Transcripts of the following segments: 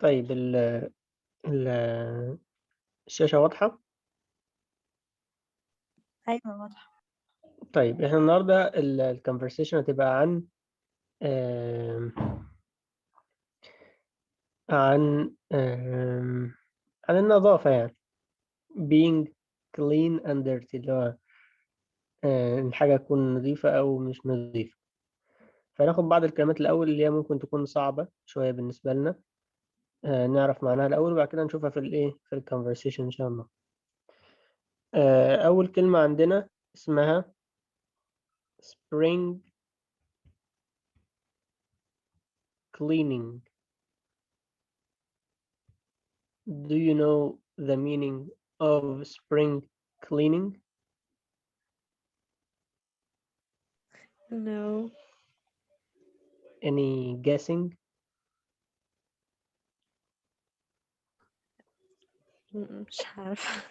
طيب ال الشاشة واضحة؟ أيوة واضحة. طيب احنا النهاردة الكونفرسيشن هتبقى عن آم، عن آم، عن النظافة يعني being clean and dirty، اللي هو الحاجة تكون نظيفة أو مش نظيفة. فناخد بعض الكلمات الأول اللي هي ممكن تكون صعبة شوية بالنسبة لنا، نعرف معناها الأول وبعد كده نشوفها في الإيه في الكونفرسيشن إن شاء الله. أول كلمة عندنا اسمها spring cleaning. Do you know the meaning of spring cleaning? No. Any guessing? مش عارفة.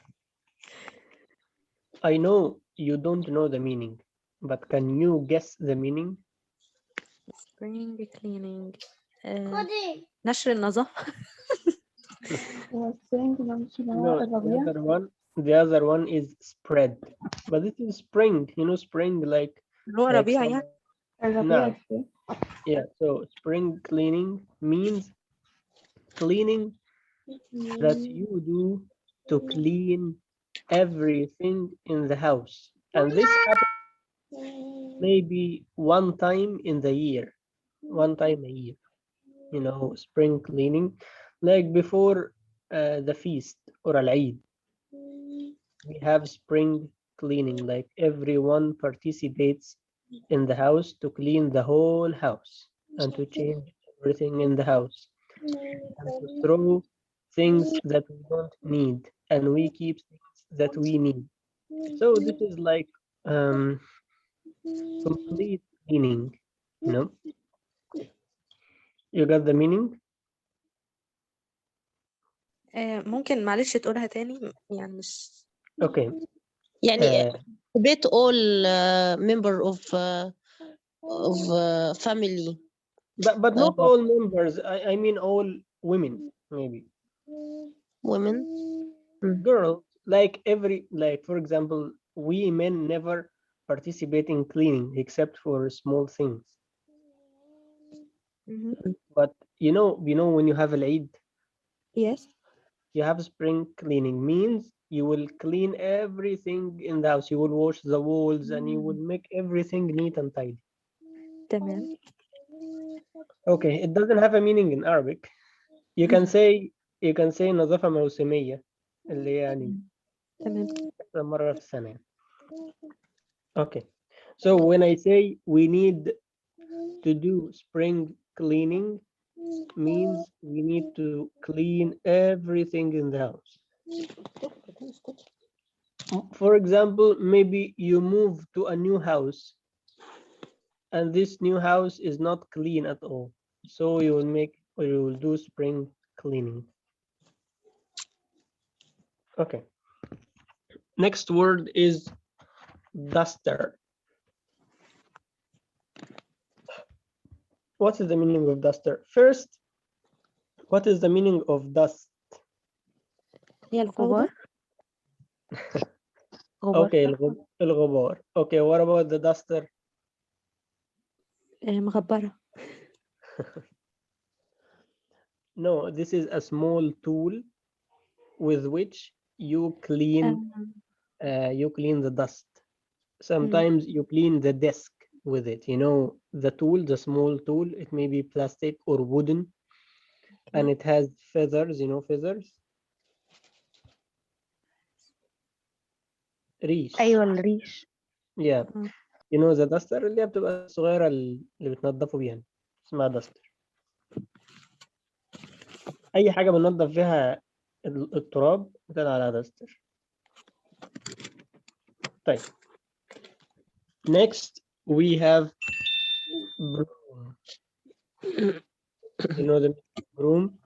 I know you don't know the meaning, but can you guess the meaning? spring cleaning. نشر النظافة. No, the other one is spread. But this is spring, you know, spring like اللي هو ربيع summer. يعني. No. Yeah, so spring cleaning means cleaning that you do to clean everything in the house. And this happens maybe one time in the year, one time a year, you know, spring cleaning, like before the feast or al-Eid. We have spring cleaning, like everyone participates in the house to clean the whole house and to change everything in the house and to throw things that we don't need and we keep things that we need. So this is like complete meaning, you know. You got the meaning? ممكن معلش تقولها تاني يعني مش Okay. يعني bit all member of family. But not all members. I mean all women, maybe. Women. Girls, like for example, we men never participate in cleaning except for small things. But you know when you have al-Eid, yes, you have spring cleaning means you will clean everything in the house. You will wash the walls and you will make everything neat and tidy. تمام. Okay, it doesn't have a meaning in Arabic. You can say نظافة موسمية اللي يعني تمام. مرة في السنة. Okay, so when I say we need to do spring cleaning means we need to clean everything in the house. For example, maybe you move to a new house and this new house is not clean at all. So you will do spring cleaning. Okay. Next word is duster. What is the meaning of duster? First, what is the meaning of dust? هي الغبار. Okay, الغبار. Okay, what about the duster? مغبرة. No, this is a small tool with which you clean the dust. Sometimes you clean the desk with it. You know, the tool, the small tool, it may be plastic or wooden, and it has feathers, you know, feathers. ريش. أيوة الريش. Yeah. You know the duster اللي هي بتبقى صغيرة اللي بتنضفوا بيها اسمها duster. أي حاجة بننضف فيها التراب بتقال عليها duster. طيب. Next we have broom. You know the broom?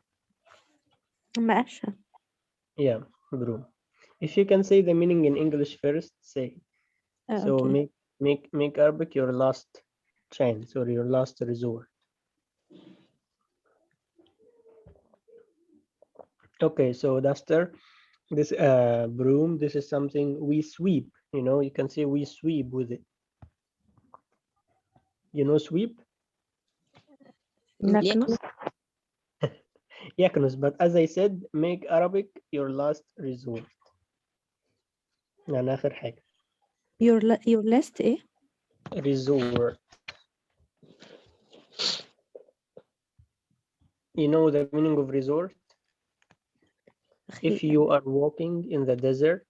مقشة. Yeah, broom. If you can say the meaning in English first, say. So okay. make Arabic your last chance or your last resort. Okay, so duster, this broom, this is something we sweep. You know, you can say we sweep with it. You know, sweep? نكنس. يكنس, but as I said, make Arabic your last resort. يعني آخر حاجة. your list إيه؟ Resort. You know the meaning of resort? If you are walking in the desert,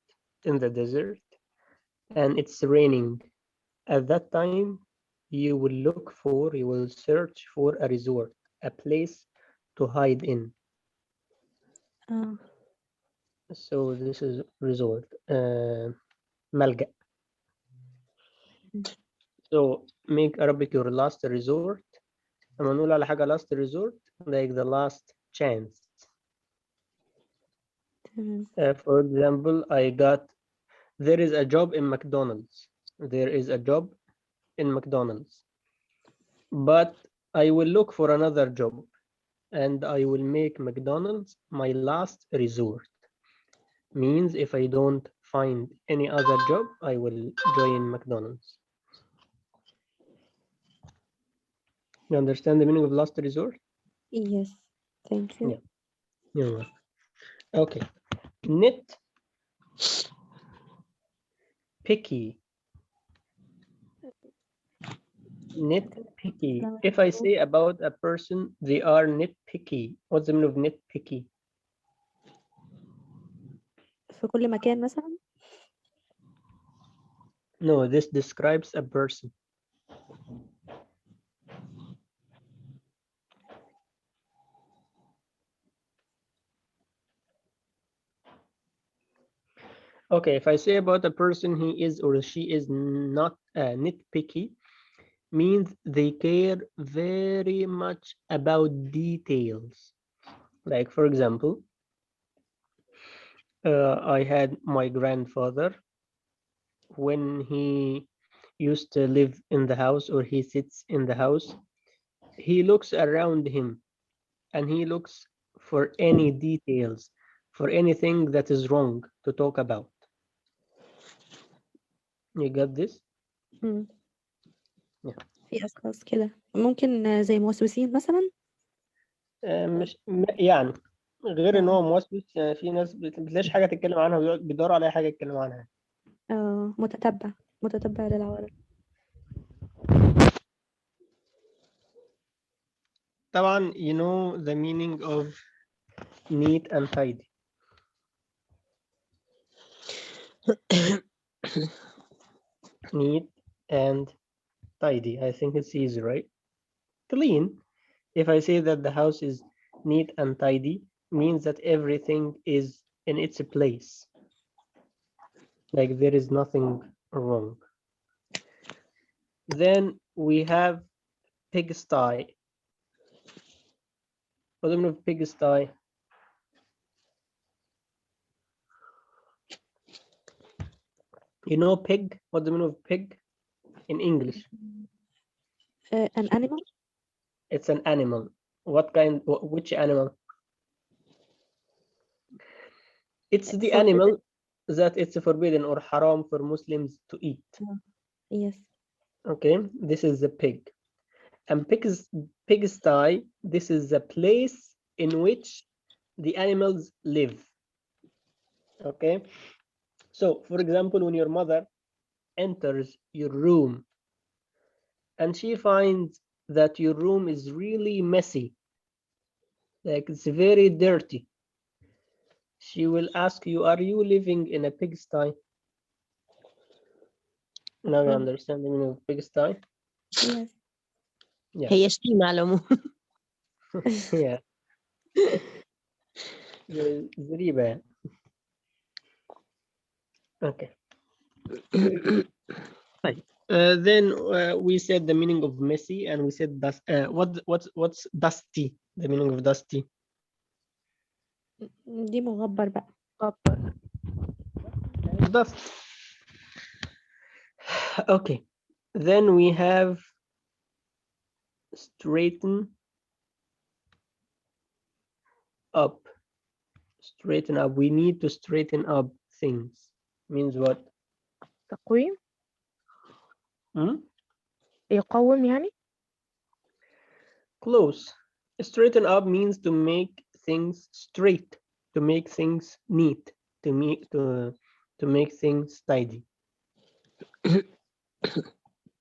and it's raining, at that time, you will search for a resort, a place to hide in. So this is resort, ملجأ. So make Arabic your last resort. لما نقول على حاجة last resort, like the last chance. For example, there is a job in McDonald's. There is a job in McDonald's. But I will look for another job, and I will make McDonald's my last resort. Means if I don't find any other job, I will join McDonald's. You understand the meaning of last resort? Yes, thank you. Yeah. You're welcome. Okay. Nit picky. Nitpicky. If I say about a person, they are nitpicky. What's the meaning of nitpicky? في كل مكان مثلا. No, this describes a person. Okay, if I say about a person, he is or she is not nitpicky, means they care very much about details. Like, for example, I had my grandfather when he used to live in the house, or he sits in the house, he looks around him and he looks for any details, for anything that is wrong to talk about. You got this? Yeah. في أشخاص كده ممكن زي موسوسين مثلا. مش يعني غير ان هو موسوس، يعني في ناس بتلاقيش حاجه تتكلم عنها بيدوروا على حاجه يتكلموا عنها. متتبع للعوارض. طبعا you know the meaning of neat and tidy. Neat and tidy, I think it's easy, right? Clean. If I say that the house is neat and tidy, means that everything is in its place. Like there is nothing wrong. Then we have pigsty. What do you mean of pigsty? You know pig? What do you mean of pig in English? An animal. It's an animal. What kind? Which animal? It's the animal that it's forbidden or haram for Muslims to eat. Yes. Okay, this is the pig. And pigsty, this is the place in which the animals live. Okay, so for example, when your mother enters your room and she finds that your room is really messy, like it's very dirty, she will ask you, are you living in a pigsty? Now you understand the meaning of pigsty? Yes. Yeah. هي شتيمة على العموم. Yeah. زريبة. Okay. Then we said the meaning of messy, and we said dust. What's dusty? The meaning of dusty. دي مغبر بقى. Dust. Okay. Then we have straighten up. straighten up. We need to straighten up things. Means what? تقويم Hmm? يقوم يعني. Close. Straighten up means to make things straight, to make things neat, to make things tidy.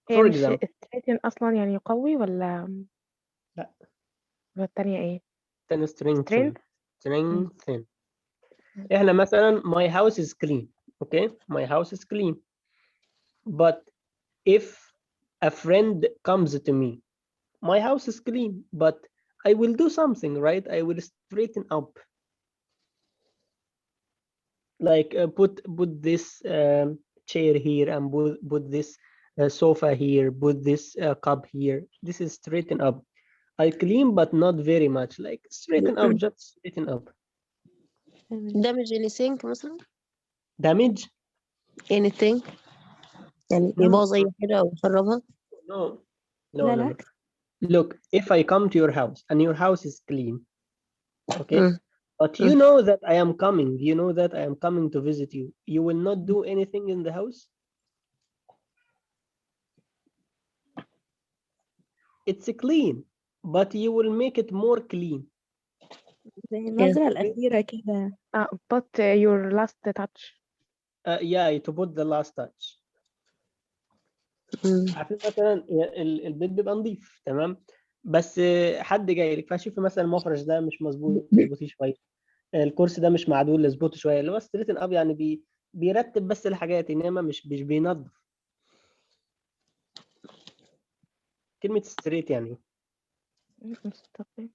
هي For مش example, straighten أصلا يعني يقوي ولا لا. التانية إيه؟ strengthen. strength. Strengthen. إحنا مثلا my house is clean. Okay, my house is clean. But if a friend comes to me, my house is clean, but I will do something, right? I will straighten up. Like put this chair here and put this sofa here, put this cup here. This is straighten up. I clean, but not very much. Like straighten up, just straighten up. damage anything مثلا Damage? anything يعني No, يبوظ أي حاجة أو يخربها. no, لا no. لا. Look, if I come to your house and your house is clean, okay, Mm. but you know that I am coming, you know that I am coming to visit you, you will not do anything in the house? It's clean, but you will make it more clean. زي النظرة الأخيرة كده. put your last touch. Yeah, to put the last touch. عارفين مثلا البيت بيبقى نظيف تمام، بس حد جاي لك فشوفي مثلا المفرش ده مش مظبوط، اظبطيه شويه، الكرسي ده مش معدول، اظبطه شويه، اللي هو ستريتن اب يعني بيرتب بس الحاجات، انما مش بينظف. كلمه ستريت يعني مستقيم.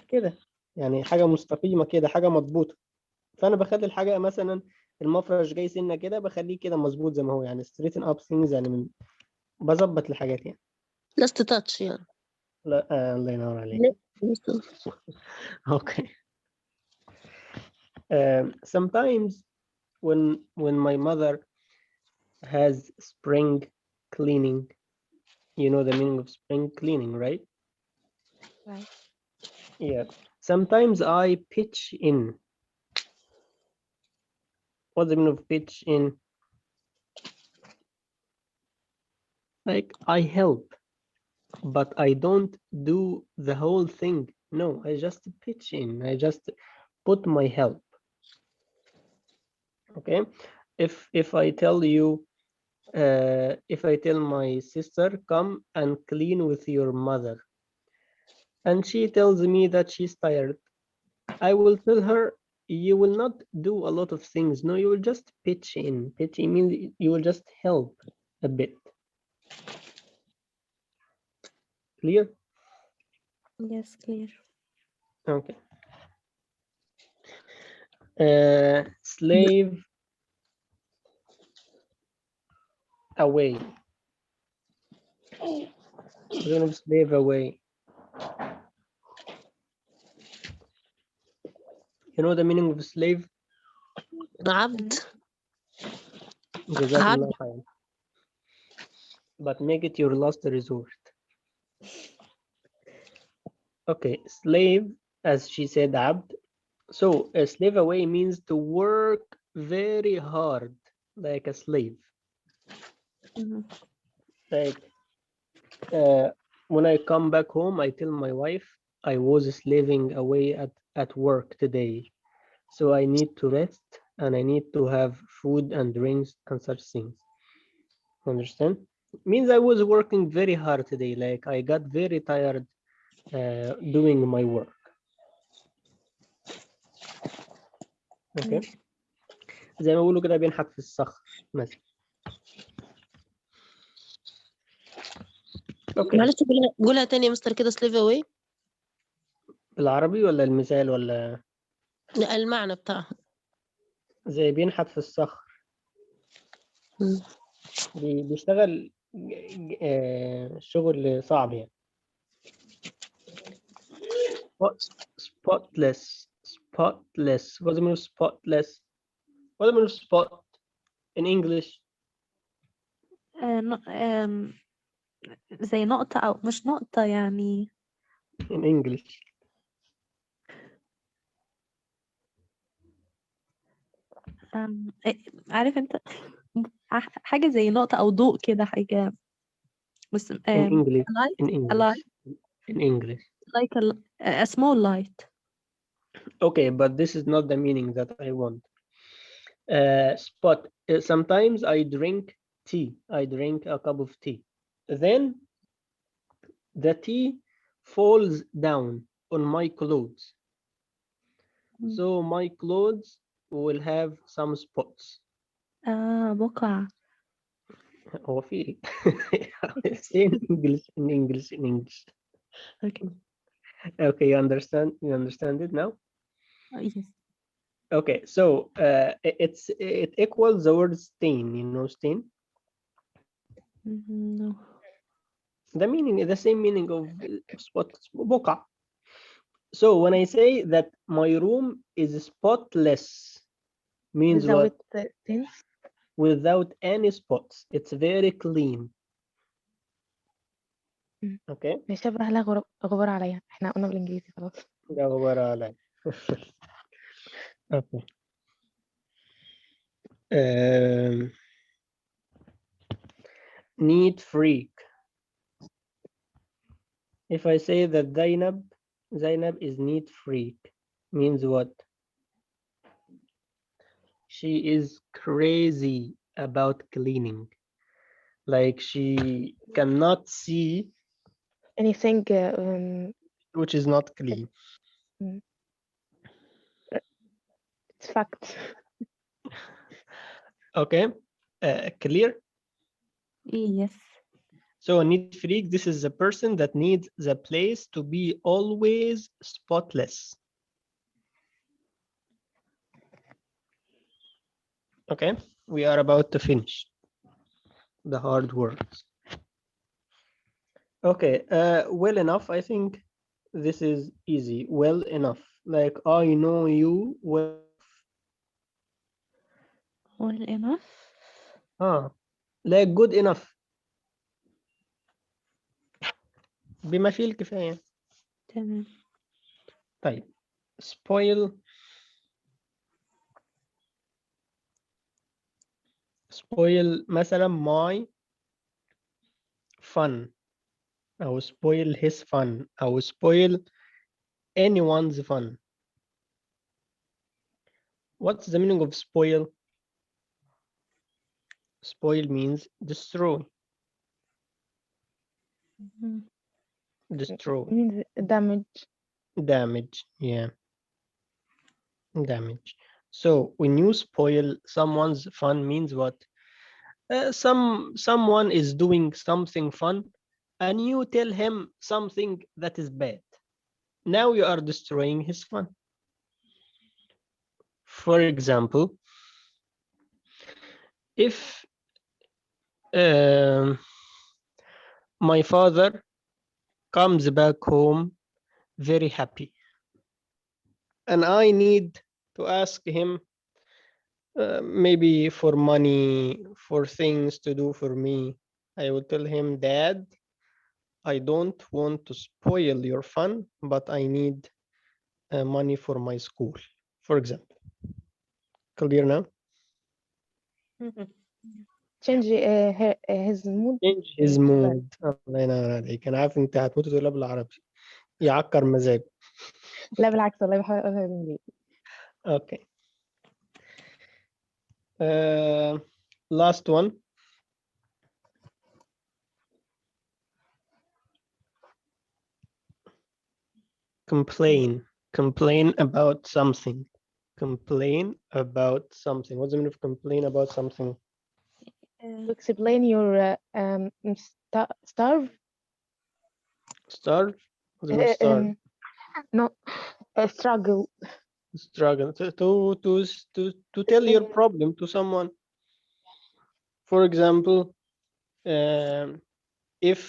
كده، يعني حاجه مستقيمه كده، حاجه مضبوطه. فانا بخلي الحاجه مثلا المفرش جاي سنه كده بخليه كده مظبوط زي ما هو، يعني ستريتن اب ثينجز، يعني بظبط الحاجات يعني. last touch يعني. لا الله ينور عليك. Okay. Sometimes when my mother has spring cleaning, you know the meaning of spring cleaning, right? Right. Yeah. Sometimes I pitch in. What's the meaning of pitch in? Like I help, but I don't do the whole thing. No, I just pitch in. I just put my help. Okay. If I tell you, if I tell my sister, come and clean with your mother, and she tells me that she's tired, I will tell her, you will not do a lot of things. No, you will just pitch in. Pitch in means you will just help a bit. Clear? Yes, clear. Okay. Slave away. We're going to slave away. You know the meaning of slave? عبد. جزاك الله خير. But make it your last resort. Okay, slave, as she said, abd. So a slave away means to work very hard, like a slave. Like when I come back home, I tell my wife I was slaving away at work today, so I need to rest and I need to have food and drinks and such things. Understand? It means I was working very hard today, like I got very tired doing my work. Okay. زي ما بيقولوا كده بينحت في الصخر مثلا. اوكي. معلش قولها تاني يا مستر كده slave away. بالعربي ولا المثال ولا؟ لا المعنى بتاعها. زي بينحت في الصخر. بيشتغل شغل صعب يعني. Spotless. What's the meaning of spotless? What's the meaning of spot in English? زي نقطة أو مش نقطة يعني. In English. عارف انت حاجة زي نقطة أو ضوء كده، حاجة بس in English a light, in a English light, in English. like a small light. Okay, but this is not the meaning that I want. Spot. Sometimes I drink tea. I drink a cup of tea. Then the tea falls down on my clothes. Mm. So my clothes will have some spots. بقع. هو في say in English in English in English. Okay. Okay, you understand it now? Yes. Okay, so it equals the word stain, you know stain? No. The meaning is the same meaning of spot, بقع. So when I say that my room is spotless, means without what? things. Without any spots. It's very clean. مم. Okay. مش شبه لها غبار عليها، احنا قلنا بالانجليزي خلاص. ده غبار علي. Okay. Neat freak. If I say that Zainab is neat freak, means what? She is crazy about cleaning. Like she cannot see anything which is not clean. it's fact. Okay, clear? Yes. So a neat freak, this is a person that needs the place to be always spotless. Okay, we are about to finish the hard words. Okay, well enough. I think this is easy. Well enough. Like I know you well. Well enough. Like good enough. بما فيه الكفاية. تمام. طيب. Spoil مثلا my fun أو spoil his fun أو spoil anyone's fun. What's the meaning of spoil? Spoil means destroy. Destroy. means damage. Yeah. Damage. So when you spoil someone's fun means what? Someone is doing something fun and you tell him something that is bad. Now you are destroying his fun. For example, if my father comes back home very happy and I need to ask him maybe for money, for things to do for me, I will tell him, Dad, I don't want to spoil your fun, but I need money for my school, for example. Clear now? change his mood. Change his mood. الله ينور عليك. أنا عارف أنت هتموت تقولها بالعربي. يعكر مزاج. لا بالعكس والله بحاول اقولها بالانجليزي. Okay. Last one. Complain. Complain about something. Complain about something. What's the meaning of complain about something? To explain your starve. Starve? What's the meaning of starve? No, struggle. Struggle. To tell your problem to someone. For example, if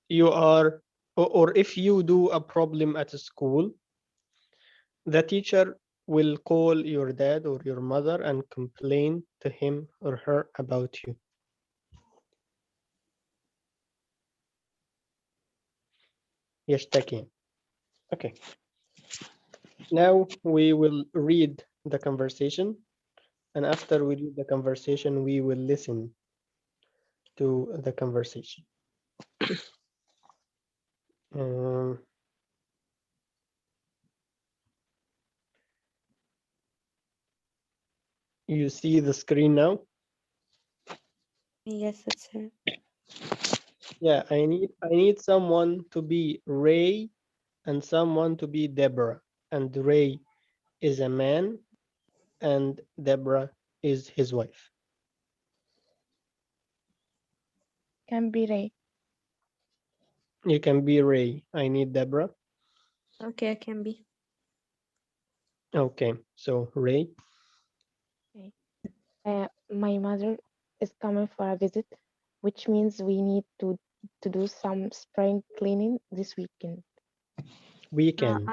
you are or if you do a problem at school, the teacher will call your dad or your mother and complain to him or her about you. يشتكي. Okay. Now we will read the conversation and after we do the conversation we will listen to the conversation. You see the screen now? Yes, it's her. Yeah, I need someone to be Ray and someone to be Deborah. And Ray is a man and Deborah is his wife. Can be Ray. You can be Ray. I need Deborah. Okay, I can be. Okay, so Ray. My mother is coming for a visit, which means we need to do some spring cleaning this weekend. Weekend.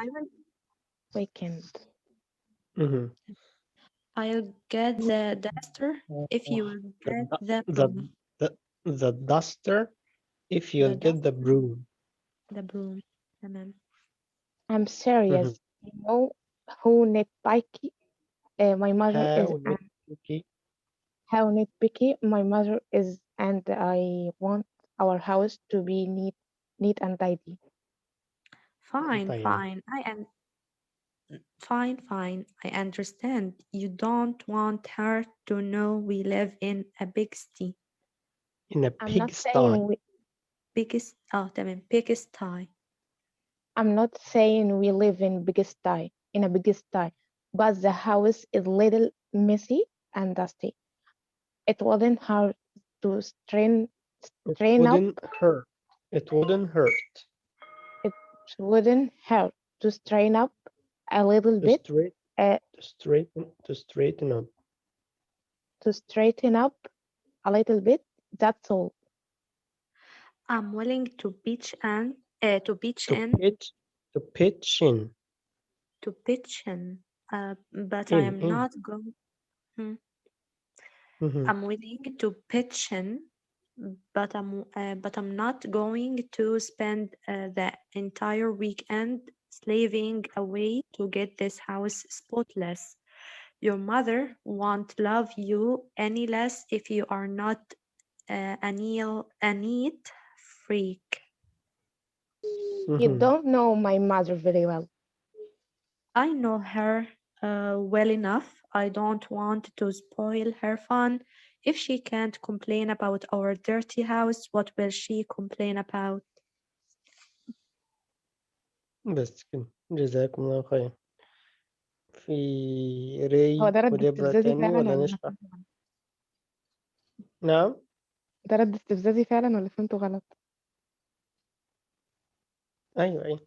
Mhm. I'll get the duster if you will get the broom. The duster if you The get the broom. The broom. تمام. I'm serious. You know who nitpicky? My mother is How nitpicky. how nitpicky my mother is, and I want our house to be neat and tidy. Fine, Tidy. fine. Fine. I understand. You don't want her to know we live in a big city. In a I'm not pigsty. saying تمام. Pigsty. I'm not saying we live in a pigsty, but the house is little messy and dusty. It wouldn't hurt to strain It up. wouldn't hurt. It wouldn't hurt. It wouldn't hurt to strain up a little To bit. straighten up. To straighten up a little bit. That's all. I'm willing to pitch in. To pitch in. But I am In. not going. I'm willing to pitch in, but I'm not going to spend the entire weekend slaving away to get this house spotless. Your mother won't love you any less if you are not a neat freak. You don't know my mother very well. I know her well enough. I don't want to spoil her fun. If she can't complain about our dirty house, what will she complain about? بس كده. جزاكم الله خير. في ري هو ده رد ودبرة استفزازي تاني فعلا ولا ولا نشرح؟ نعم. ده رد استفزازي فعلا ولا فهمته غلط؟ أيوة.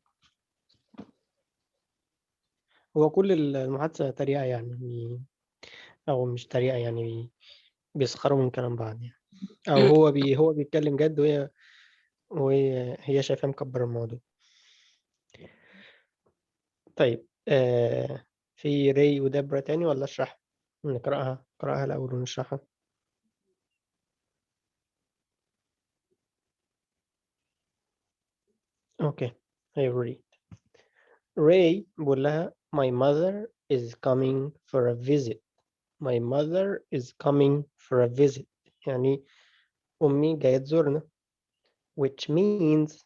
هو كل المحادثة تريقة يعني، أو مش تريقة يعني، بيسخروا من كلام بعض يعني، أو هو بيتكلم جد وهي شايفاه مكبر الموضوع. طيب في ري ودبرة تاني ولا أشرح؟ نقرأها الأول ونشرحها. Okay, I read. Ray بقول لها my mother is coming for a visit. My mother is coming for a visit. يعني أمي جاية تزورنا. Which means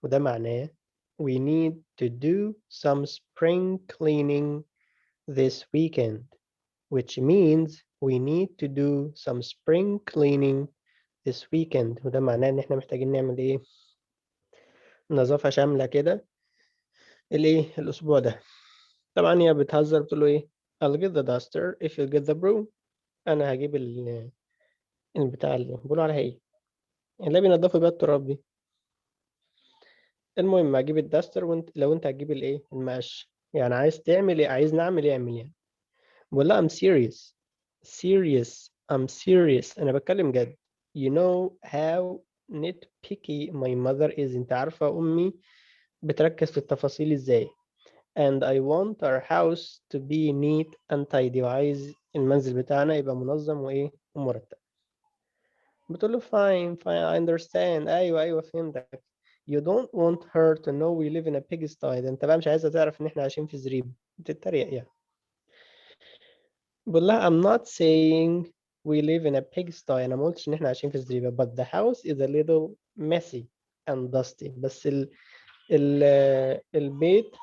وده معناه we need to do some spring cleaning this weekend. Which means we need to do some spring cleaning this weekend. وده معناه إن إحنا محتاجين نعمل إيه؟ نظافة شاملة كده الأسبوع ده. طبعا هي بتهزر بتقول له إيه؟ I'll get the duster if you get the broom. أنا هجيب البتاع اللي بيقولوا عليها إيه؟ اللي بينضفوا بيها التراب دي. المهم هجيب الداستر لو أنت هتجيب الإيه؟ المقش. يعني عايز تعمل إيه؟ عايز نعمل إيه؟ يعني. بقول لها I'm serious. I'm serious. أنا بتكلم جد. You know how nitpicky my mother is. أنت عارفة أمي بتركز في التفاصيل إزاي. And I want our house to be neat and tidy. وعايز المنزل بتاعنا يبقى منظم وإيه ومرتب. بتقول له fine I understand. أيوة فهمتك. You don't want her to know we live in a pigsty. ده أنت بقى مش عايزة تعرف إن إحنا عايشين في زريب. بتتريق يعني. بقول لها I'm not saying we live in a pigsty. أنا ما قلتش إن إحنا عايشين في زريبة. But the house is a little messy and dusty. بس البيت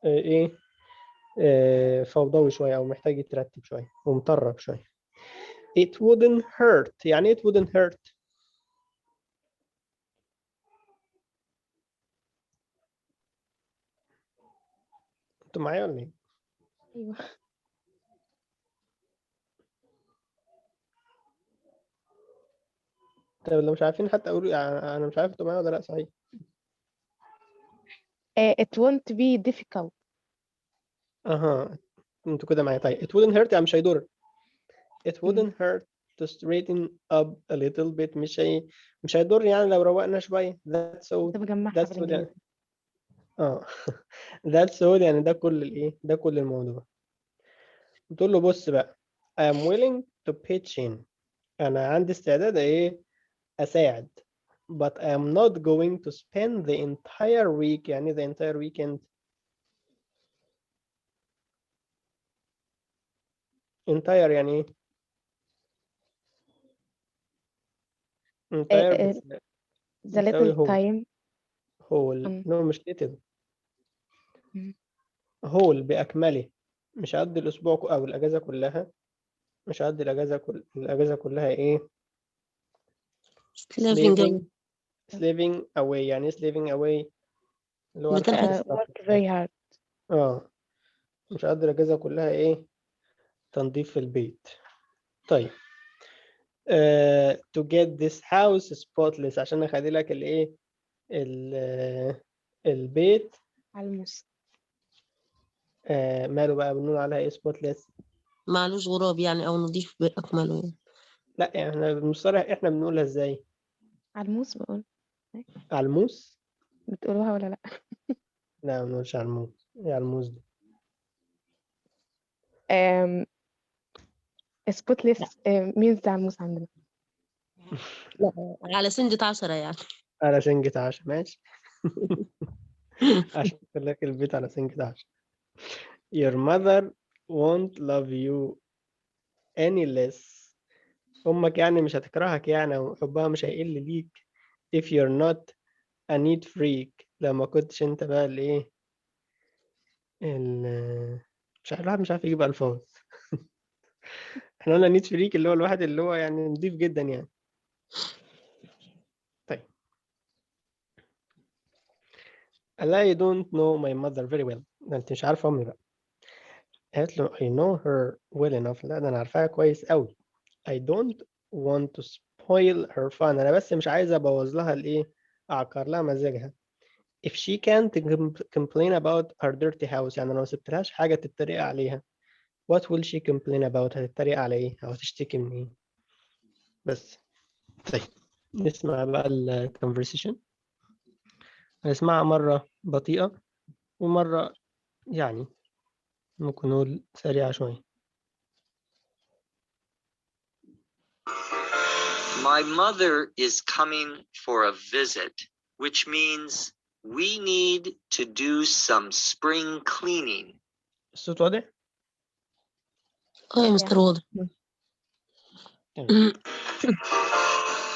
إيه فوضوي شوية أو محتاج يترتب شوية ومطرب شوية. It wouldn't hurt. يعني it wouldn't hurt. أنتوا معايا ولا إيه؟ أيوة. طيب لو مش عارفين حتى أقول أنا مش عارف أنتوا معايا ولا لأ صحيح. It won't be difficult. أها أنتوا كده معايا. طيب it wouldn't hurt يعني مش هيضر. It wouldn't hurt to straighten up a little bit. مش هيضر يعني لو روقنا شوية. That's all. أنت مجمعها That's all يعني. بالإنجليزي. That's all يعني ده كل الإيه؟ ده كل الموضوع. بتقول له بص بقى. I am willing to pitch in. أنا عندي استعداد إيه؟ أساعد. But I am not going to spend the entire week. يعني the entire weekend. entire يعني إيه؟ entire the بتساوي little whole. time. whole. no مش little. مم. whole بأكمله. مش هقضي الأسبوع أو الأجازة كلها. مش هقضي الأجازة كلها إيه؟ slaving away. يعني إيه slaving away؟ اللي هو الحبس. work very hard. مش هقضي الأجازة كلها إيه؟ تنظيف في البيت. طيب to get this house spotless. عشان أخلي لك الإيه؟ البيت علموس. ماله بقى بنقول عليها إيه spotless؟ معلوش غراب يعني أو نضيف بأكمله يعني. لا يعني إحنا بالمصطلح إحنا بنقولها إزاي؟ علموس بقول. علموس؟ بتقولوها ولا لأ؟ لا ما بنقولش علموس. إيه علموس دي؟ spotless means علموس عندنا. لا على سنجة 10 يعني. على سنجة 10 ماشي. عشان أقول لك البيت على سنجة 10. Your mother won't love you any less. أمك يعني مش هتكرهك يعني وحبها مش هيقل ليك. If you're not a neat freak. لو ما كنتش أنت بقى الإيه مش عارف الواحد مش عارف يجيب ألفاظ. إحنا قلنا neat freak اللي هو الواحد اللي هو يعني نضيف جدا يعني. طيب لا you don't know my mother very well. ده أنت مش عارفة أمي بقى. قالت له I know her well enough. لا ده أنا عارفاها كويس أوي. I don't want to spoil her fun. أنا بس مش عايز أبوظ لها الإيه أعكر لها مزاجها. If she can't complain about her dirty house. يعني لو ما سبتلهاش حاجة تتريق عليها. What will she complain about؟ هتتريق على إيه أو هتشتكي من إيه؟ بس طيب نسمع بقى ال conversation. هنسمعها مرة بطيئة ومرة يعني ممكن نقول سريعة شوية. My mother is coming for a visit, which means we need to do some spring cleaning. الصوت واضح؟ يا مستر واضح.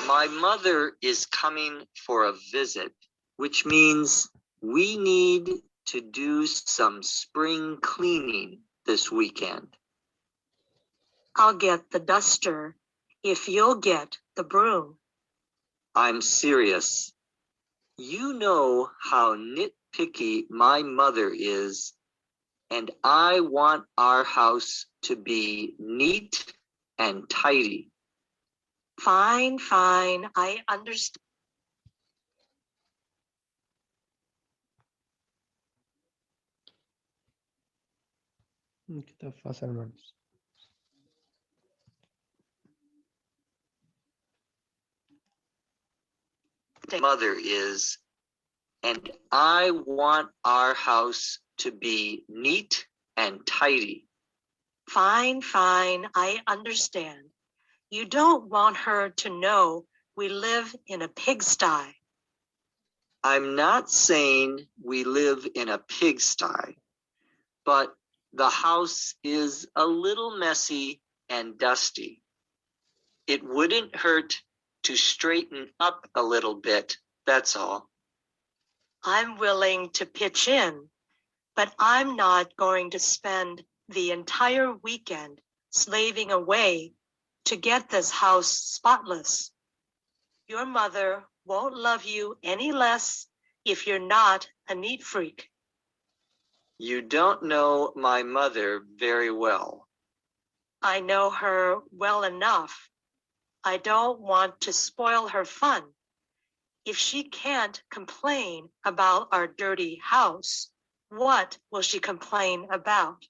My mother is coming for a visit, which means we need to do some spring cleaning this weekend. I'll get the duster if you'll get the broom. I'm serious. You know how nitpicky my mother is, and I want our house to be neat and tidy. Fine, fine, I understand. كتاب فاصل منص. Mother is, and I want our house to be neat and tidy. Fine, fine, I understand. You don't want her to know we live in a pigsty. I'm not saying we live in a pigsty, but The house is a little messy and dusty. It wouldn't hurt to straighten up a little bit, that's all. I'm willing to pitch in, but I'm not going to spend the entire weekend slaving away to get this house spotless. Your mother won't love you any less if you're not a neat freak. You don't know my mother very well. I know her well enough. I don't want to spoil her fun. If she can't complain about our dirty house, what will she complain about?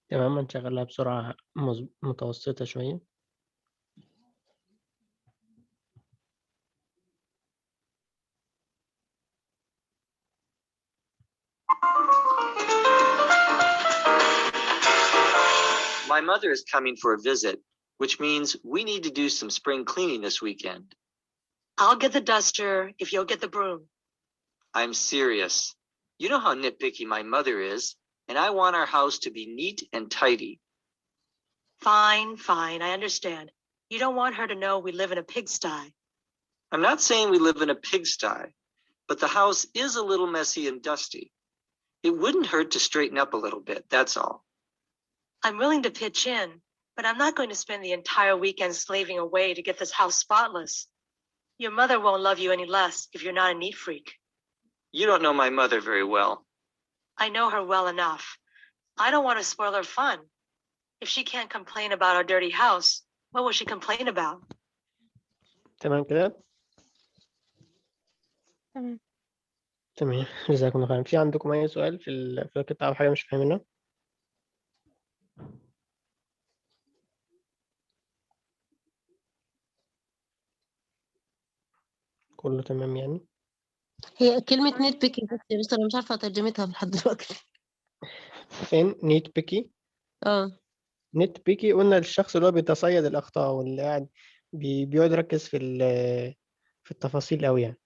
تمام، هنشغلها بسرعة متوسطة شوية. My mother is coming for a visit, which means we need to do some spring cleaning this weekend. I'll get the duster if you'll get the broom. I'm serious. You know how nitpicky my mother is, and I want our house to be neat and tidy. Fine, I understand. You don't want her to know we live in a pigsty. I'm not saying we live in a pigsty, but the house is a little messy and dusty. It wouldn't hurt to straighten up a little bit, that's all. I'm willing to pitch in, but I'm not going to spend the entire weekend slaving away to get this house spotless. Your mother won't love you any less if you're not a neat freak. You don't know my mother very well. I know her well enough. I don't want to spoil her fun. If she can't complain about our dirty house, what will she complain about? تمام كده؟ تمام. تمام، جزاكم الله خير. في عندكم أي سؤال في القطعة أو حاجة مش فاهمينها؟ كله تمام يعني؟ هي كلمة نيت بيكي بس أنا مش عارفة ترجمتها لحد دلوقتي. فين نيت بيكي؟ نيت بيكي قلنا الشخص اللي هو بيتصيد الأخطاء واللي قاعد بيقعد يركز في التفاصيل أوي يعني.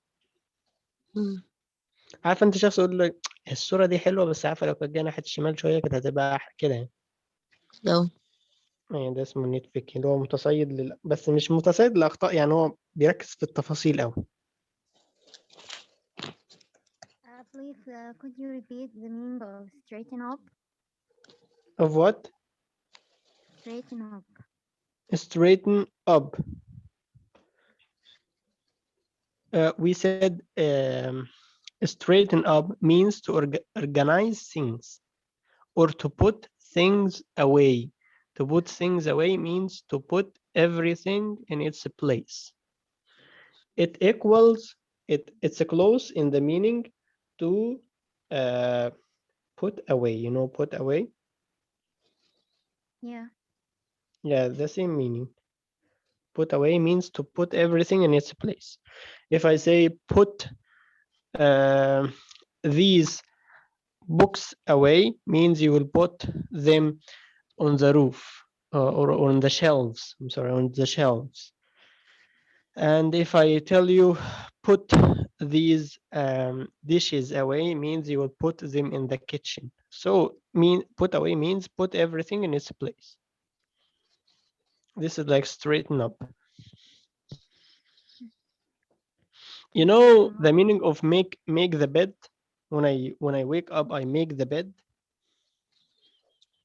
عارفة أنت شخص يقول لك الصورة دي حلوة بس عارفة لو كانت جاية ناحية الشمال شوية كانت هتبقى كده يعني. يعني ده اسمه نيت بيكي اللي هو متصيد بس مش متصيد الأخطاء، يعني هو بيركز في التفاصيل أوي. Please, could you repeat the meaning of straighten up? Of what? Straighten up. Straighten up. We said straighten up means to organize things or to put things away. To put things away means to put everything in its place. It equals, it's close in the meaning to put away. You know, put away? Yeah. Yeah, the same meaning. Put away means to put everything in its place. If I say put these books away, means you will put them on the roof or on the shelves. I'm sorry, on the shelves. And if I tell you put these dishes away, means you will put them in the kitchen. So put away means put everything in its place. This is like straighten up. You know the meaning of make the bed? When I wake up, I make the bed.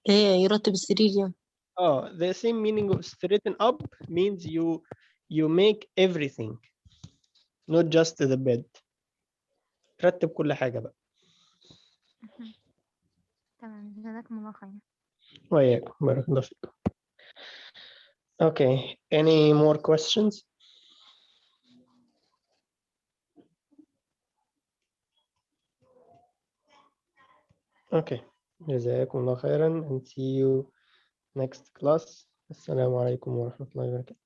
يرتب السرير يعني. Oh, the same meaning of straighten up means you make everything, not just the bed. ترتب كل حاجة بقى. تمام، جزاكم الله خير. وإياكم، بارك الله فيكم. Okay, any more questions? Okay, جزاكم الله خيرا and see you next class. السلام عليكم ورحمة الله وبركاته.